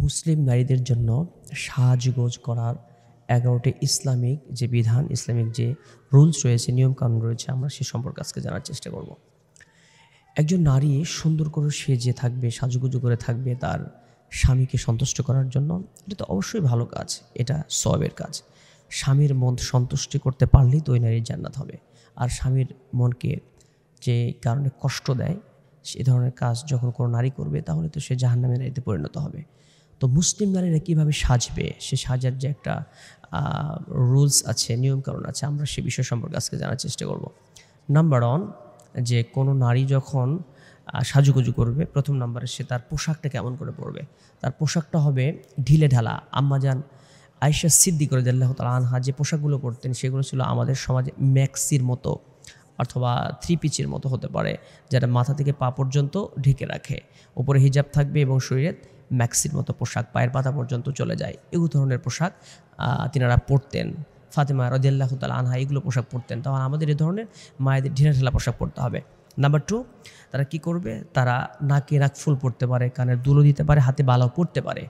মুসলিম নারীদের জন্য সাজগোজ করার ১১টি ইসলামিক যে বিধান, ইসলামিক যে রুলস রয়েছে, নিয়মকানুন রয়েছে, আমরা সে সম্পর্কে আজকে জানার চেষ্টা করব। একজন নারী সুন্দর করে সেজে থাকবে, সাজুগুজু করে থাকবে তার স্বামীকে সন্তুষ্ট করার জন্য, এটা তো অবশ্যই ভালো কাজ, এটা সওয়াবের কাজ। স্বামীর মন সন্তুষ্টি করতে পারলেই তো ওই নারীর জান্নাত হবে। আর স্বামীর মনকে যে কারণে কষ্ট দেয়, সে ধরনের কাজ যখন কোনো নারী করবে তাহলে তো সে জাহান্নামের নারীতে পরিণত হবে। তো মুসলিম নারীরা কীভাবে সাজবে, সে সাজার যে একটা রুলস আছে, নিয়মকানুন আছে, আমরা সে বিষয় সম্পর্কে আজকে জানার চেষ্টা করব। নাম্বার 1, যে কোনো নারী যখন সাজুগুজু করবে, প্রথম নাম্বারে সে তার পোশাকটা কেমন করে পরবে। তার পোশাকটা হবে ঢিলে ঢালা। আম্মাজান আয়েশা সিদ্দিক রাদিয়াল্লাহু তাআলা আনহা যে পোশাকগুলো পরতেন সেগুলো ছিল আমাদের সমাজে ম্যাক্সির মতো অথবা 3 পিচের মতো হতে পারে, যেটা মাথা থেকে পা পর্যন্ত ঢেকে রাখে। উপরে হিজাব থাকবে এবং শরীরে ম্যাক্সির মতো পোশাক পায়ের পাতা পর্যন্ত চলে যায়। এই ধরনের পোশাক তিনারা পরতেন। ফাতেমা রাদিয়াল্লাহু তাআলা আনহা এগুলো পোশাক পরতেন। তখন আমাদের এই ধরনের মায়েদের ঢিলাঢালা পোশাক পরতে হবে। নাম্বার 2, তারা কি করবে, তারা নাকে নাকফুল পরতে পারে, কানের দুলও দিতে পারে, হাতে বালাও পরতে পারে,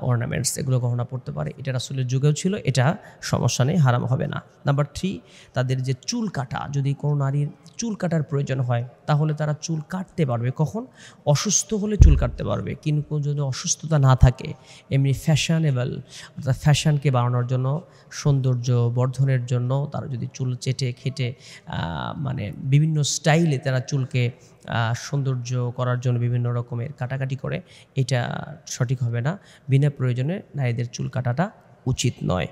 অর্নামেন্টস এগুলো গহনা পরতে পারে। এটা রাসূলের যুগেও ছিল, এটা সমস্যা নেই, হারাম হবে না। নাম্বার 3, তাদের যে চুল কাটা, যদি কোনো নারীর চুল কাটার প্রয়োজন হয় তাহলে তারা চুল কাটতে পারবে। কখন? অসুস্থ হলে চুল কাটতে পারবে, কিন্তু যদি অসুস্থতা না থাকে, এমনি ফ্যাশনেবল অর্থাৎ ফ্যাশনকে বাড়ানোর জন্য, সৌন্দর্য বর্ধনের জন্য তারা যদি চুল চেটে খেটে মানে বিভিন্ন স্টাইলে তারা চুলকে সৌন্দর্য করার জন্য বিভিন্ন রকমের কাটাকাটি করে, এটা সঠিক হবে না। বিনা প্রয়োজনে নারীদের চুল কাটাটা উচিত নয়।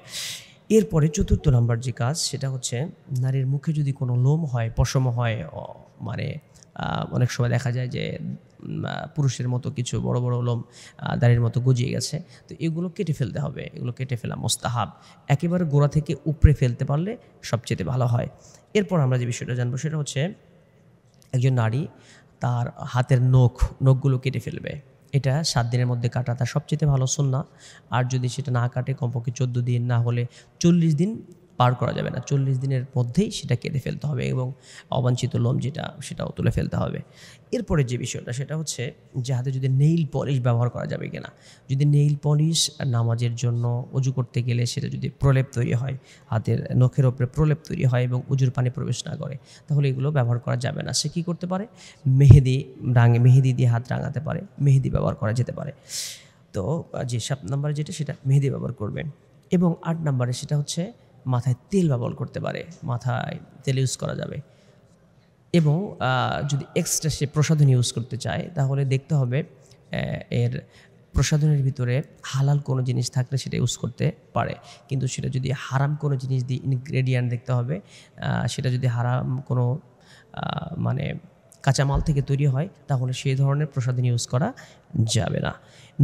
এরপরে 4র্থ নাম্বার যে কাজ, সেটা হচ্ছে নারীর মুখে যদি কোনো লোম হয়, পশম হয়, মানে অনেক সময় দেখা যায় যে পুরুষের মতো কিছু বড় বড় লোম দাড়ির মতো গজিয়ে গেছে, তো এগুলো কেটে ফেলতে হবে। এগুলো কেটে ফেলা মুস্তাহাব। একেবারে গোড়া থেকে উপড়ে ফেলতে পারলে সবচেয়ে ভালো হয়। এরপর আমরা যে বিষয়টা জানবো সেটা হচ্ছে একজন নারী তার হাতের নখগুলো কেটে ফেলবে। এটা 7 দিনের মধ্যে কাটা তার সবচেয়ে ভালো সুন্নাহ। আর যদি সেটা না কাটে, কমপক্ষে 14 দিন, না হলে 40 দিন পার করা যাবে না। 40 দিনের মধ্যেই সেটা কেটে ফেলতে হবে এবং অবাঞ্ছিত লোম যেটা সেটাও তুলে ফেলতে হবে। এরপরে যে বিষয়টা সেটা হচ্ছে যে হাতে যদি নেইল পলিশ ব্যবহার করা যাবে কিনা। যদি নেইল পলিশ নামাজের জন্য অজু করতে গেলে সেটা যদি প্রলেপ তৈরি হয়, হাতের নখের ওপরে প্রলেপ তৈরি হয় এবং উজুর পানি প্রবেশ না করে, তাহলে এগুলো ব্যবহার করা যাবে না। সে কী করতে পারে, মেহেদি দিয়ে হাত রাঙাতে পারে, মেহেদি ব্যবহার করা যেতে পারে। তো যে 7 নম্বরে যেটা, সেটা মেহেদি ব্যবহার করবেন। এবং 8 নম্বরে সেটা হচ্ছে মাথায় তেল ব্যবহার করতে পারে, মাথায় তেল ইউজ করা যাবে। এবং যদি এক্সট্রা সে প্রসাধন ইউজ করতে চায় তাহলে দেখতে হবে এর প্রসাধনের ভিতরে হালাল কোনো জিনিস থাকলে সেটা ইউজ করতে পারে, কিন্তু সেটা যদি হারাম কোনো জিনিস দিয়ে ইনগ্রেডিয়েন্ট দেখতে হবে, সেটা যদি হারাম কোনো মানে কাঁচামাল থেকে তৈরি হয় তাহলে সেই ধরনের প্রসাধন ইউজ করা যাবে না।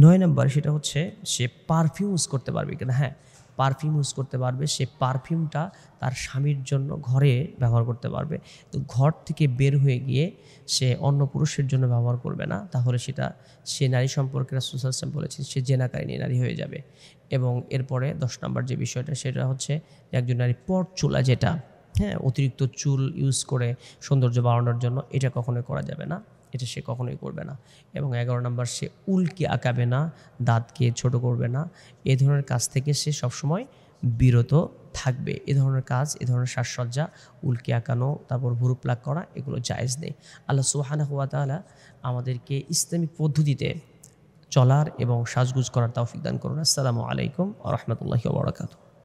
9 নম্বর সেটা হচ্ছে সে পারফিউম ইউজ করতে পারবে কিনা। হ্যাঁ, পারফিউম ইউজ করতে পারবে। সে পারফিউমটা তার স্বামীর জন্য ঘরে ব্যবহার করতে পারবে। তো ঘর থেকে বের হয়ে গিয়ে সে অন্য পুরুষের জন্য ব্যবহার করবে না, তাহলে সেটা সে নারী সম্পর্কে রাসূল সাল্লাল্লাহু আলাইহি ওয়াসাল্লাম বলেছেন সে জেনাকারিনী নারী হয়ে যাবে। এবং এরপরে 10 নম্বর যে বিষয়টা সেটা হচ্ছে একজন নারী পট চুলা, যেটা অতিরিক্ত চুল ইউজ করে সৌন্দর্য বাড়ানোর জন্য, এটা কখনোই করা যাবে না, এটা সে কখনোই করবে না। এবং 11 নম্বর, সে উলকে আঁকাবে না, দাঁতকে ছোট করবে না। এ ধরনের কাজ থেকে সে সবসময় বিরত থাকবে। এ ধরনের কাজ, এ ধরনের সাজসজ্জা, উলকে আঁকানো, তারপর ভুরু প্লাক করা, এগুলো জায়েজ নেই। আল্লাহ সুবহানাহু ওয়া তাআলা আমাদেরকে ইসলামিক পদ্ধতিতে চলার এবং সাজগুজ করার তৌফিক দান করুন। আসসালামু আলাইকুম ওয়া রাহমাতুল্লাহি ওয়া বারাকাতুহু।